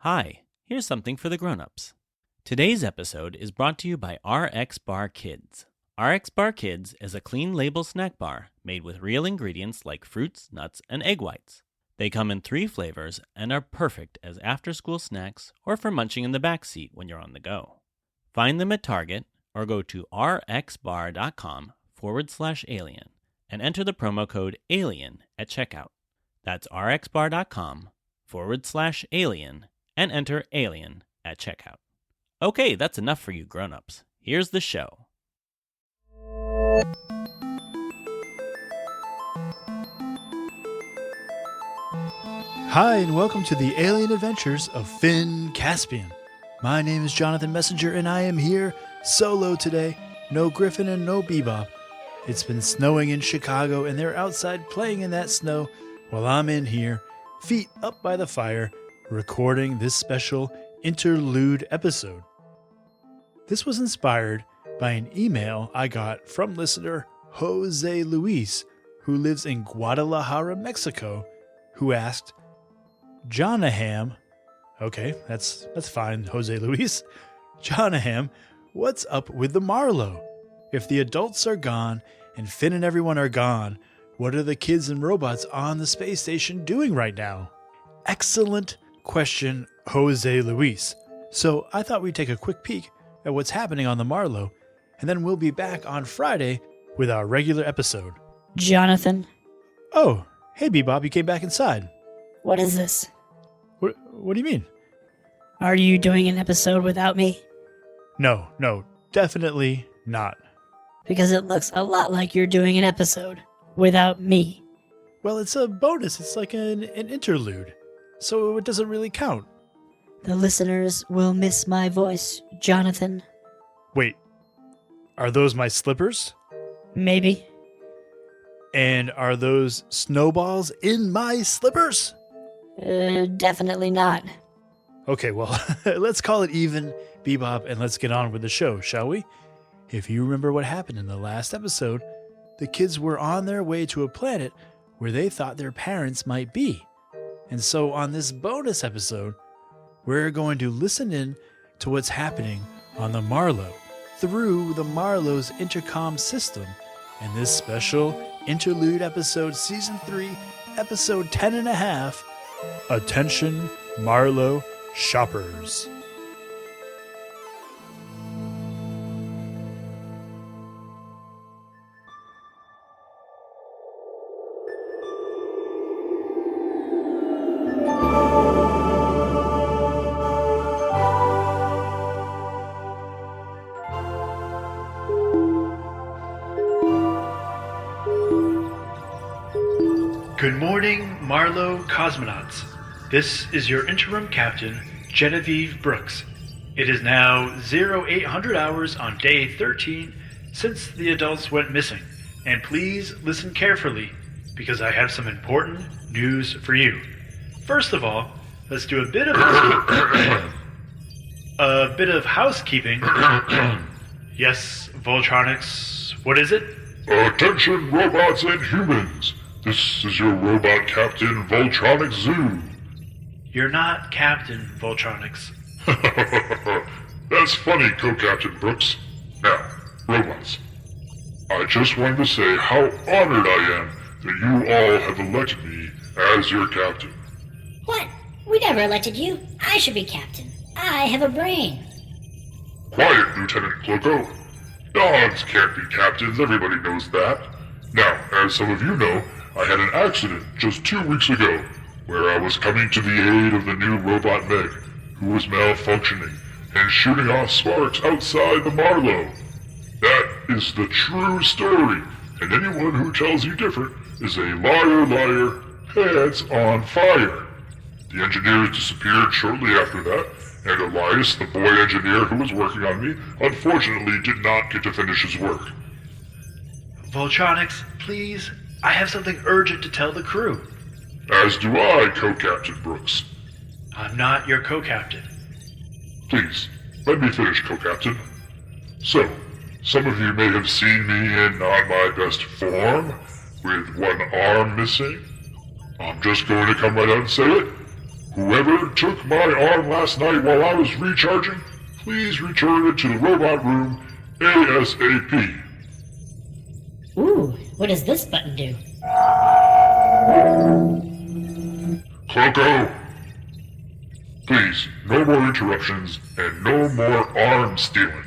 Hi, here's something for the grown-ups. Today's episode is brought to you by RX Bar Kids. RX Bar Kids is a clean label snack bar made with real ingredients like fruits, nuts, and egg whites. They come in 3 flavors and are perfect as after-school snacks or for munching in the back seat when you're on the go. Find them at Target or go to rxbar.com/alien and enter the promo code ALIEN at checkout. That's rxbar.com/alien and enter ALIEN at checkout. Okay, that's enough for you grown-ups. Here's the show. Hi, and welcome to the alien adventures of Finn Caspian. My name is Jonathan Messenger, and I am here solo today. No Griffin and no Bebop. It's been snowing in Chicago, and they're outside playing in that snow while I'm in here, feet up by the fire, recording this special interlude episode. This was inspired by an email I got from listener Jose Luis, who lives in Guadalajara, Mexico, who asked, Jonaham, okay, that's fine, Jose Luis. Jonaham, what's up with the Marlowe? If the adults are gone and Finn and everyone are gone, what are the kids and robots on the space station doing right now? Excellent question, Jose Luis. So I thought we'd take a quick peek at what's happening on the Marlowe, and then we'll be back on Friday with our regular episode. Jonathan? Oh, hey Bebop, you came back inside. What is this? What do you mean? Are you doing an episode without me? No, definitely not. Because it looks a lot like you're doing an episode without me. Well, it's a bonus. It's like an interlude, so it doesn't really count. The listeners will miss my voice, Jonathan. Wait, are those my slippers? Maybe. And are those snowballs in my slippers? Definitely not. Okay, well, let's call it even, Bebop, and let's get on with the show, shall we? If you remember what happened in the last episode, the kids were on their way to a planet where they thought their parents might be. And so on this bonus episode, we're going to listen in to what's happening on the Marlowe through the Marlowe's intercom system in this special interlude episode, Season 3, Episode 10.5, Attention Marlowe Shoppers. Good morning, Marlowe cosmonauts. This is your interim captain, Genevieve Brooks. It is now 0800 hours on day 13 since the adults went missing. And please listen carefully, because I have some important news for you. First of all, let's do a bit of housekeeping. Yes, Voltronix, what is it? Attention robots and humans. This is your robot captain, Voltronix Zoo. You're not Captain Voltronix. That's funny, Co-Captain Brooks. Now, robots. I just wanted to say how honored I am that you all have elected me as your captain. What? We never elected you. I should be captain. I have a brain. Quiet, Lieutenant Cloco. Dogs can't be captains, everybody knows that. Now, as some of you know, I had an accident just 2 weeks ago, where I was coming to the aid of the new robot Meg, who was malfunctioning and shooting off sparks outside the Marlowe. That is the true story, and anyone who tells you different is a liar, heads on fire. The engineers disappeared shortly after that, and Elias, the boy engineer who was working on me, unfortunately did not get to finish his work. Voltronix, please, I have something urgent to tell the crew. As do I, Co-Captain Brooks. I'm not your co-captain. Please, let me finish, Co-Captain. So, some of you may have seen me in not my best form, with one arm missing. I'm just going to come right out and say it. Whoever took my arm last night while I was recharging, please return it to the robot room ASAP. Ooh, what does this button do? Cloco! Please, no more interruptions and no more arm stealing.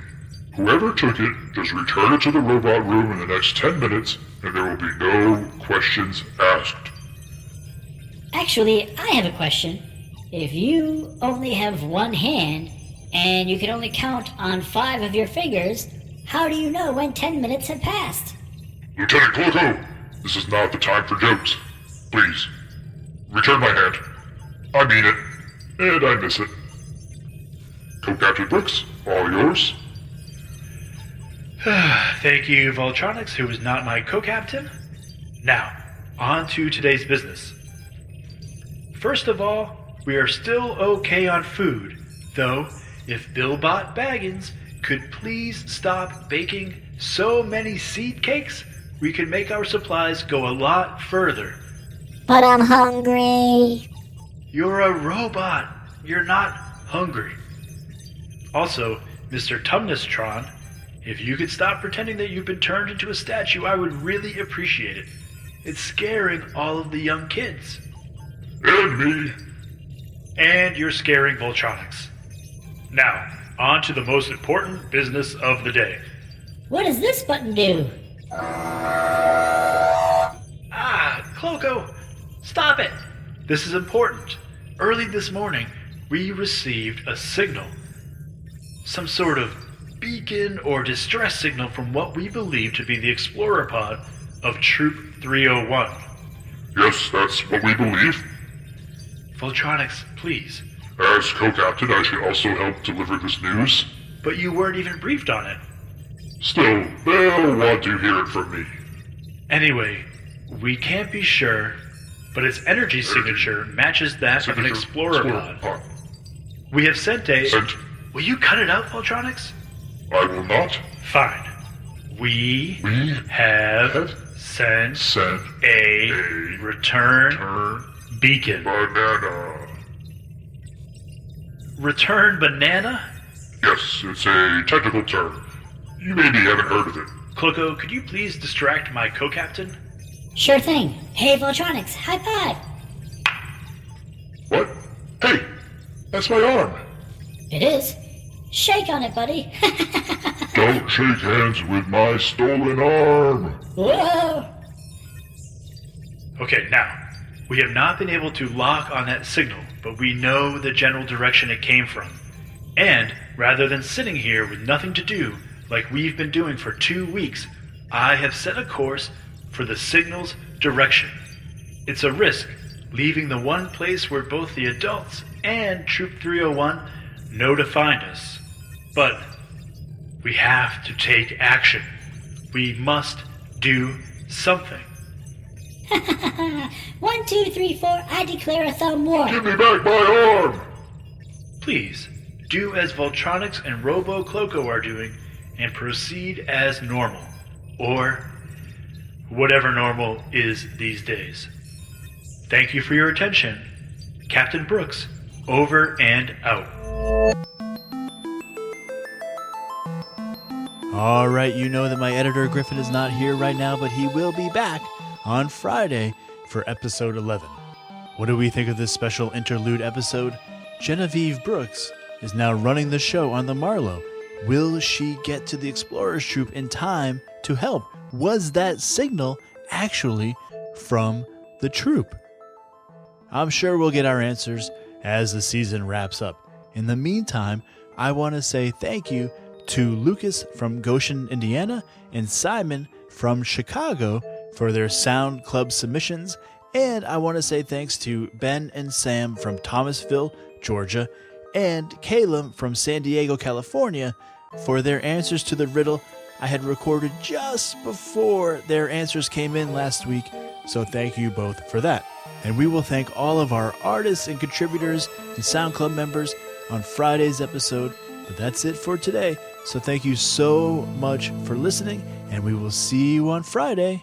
Whoever took it, just return it to the robot room in the next 10 minutes and there will be no questions asked. Actually, I have a question. If you only have one hand, and you can only count on 5 of your fingers, how do you know when 10 minutes have passed? Lieutenant Cloco, this is not the time for jokes. Please, return my hand. I mean it, and I miss it. Co-Captain Brooks, all yours. Thank you, Voltronix, who is not my co-captain. Now, on to today's business. First of all, we are still okay on food, though if Billbot Baggins could please stop baking so many seed cakes, we could make our supplies go a lot further. But I'm hungry. You're a robot. You're not hungry. Also, Mr. Tumnistron, if you could stop pretending that you've been turned into a statue, I would really appreciate it. It's scaring all of the young kids. And me. And you're scaring Voltronix. Now, on to the most important business of the day. What does this button do? Cloco, stop it! This is important. Early this morning, we received a signal. Some sort of beacon or distress signal from what we believe to be the explorer pod of Troop 301. Yes, that's what we believe. Voltronix, please. As co-captain, I should also help deliver this news. But you weren't even briefed on it. Still, they'll want to hear it from me. Anyway, we can't be sure, but its energy signature matches that of an explorer pod. We have sent a... Will you cut it out, Voltronix? I will not. Fine. We have sent a return beacon. Banana. Return banana? Yes, it's a technical term. You maybe haven't heard of it. Cloco, could you please distract my co-captain? Sure thing. Hey, Voltronix, high five. What? Hey, that's my arm. It is. Shake on it, buddy. Don't shake hands with my stolen arm. Whoa! Okay, now, we have not been able to lock on that signal, but we know the general direction it came from. And, rather than sitting here with nothing to do, like we've been doing for 2 weeks, I have set a course for the signal's direction. It's a risk, leaving the one place where both the adults and Troop 301 know to find us. But we have to take action. We must do something. 1, 2, 3, 4, I declare a thumb war. Give me back my arm. Please, do as Voltronix and Robo Cloco are doing and proceed as normal. Or whatever normal is these days. Thank you for your attention. Captain Brooks, over and out. All right, you know that my editor Griffin is not here right now, but he will be back on Friday for episode 11. What do we think of this special interlude episode? Genevieve Brooks is now running the show on the Marlowe. Will she get to the Explorers Troop in time to help? Was that signal actually from the troop? I'm sure we'll get our answers as the season wraps up. In the meantime, I want to say thank you to Lucas from Goshen, Indiana, and Simon from Chicago for their Sound Club submissions. And I want to say thanks to Ben and Sam from Thomasville, Georgia, and Caleb from San Diego, California, for their answers to the riddle I had recorded just before their answers came in last week. So thank you both for that. And we will thank all of our artists and contributors and Sound Club members on Friday's episode. But that's it for today. So thank you so much for listening, and we will see you on Friday.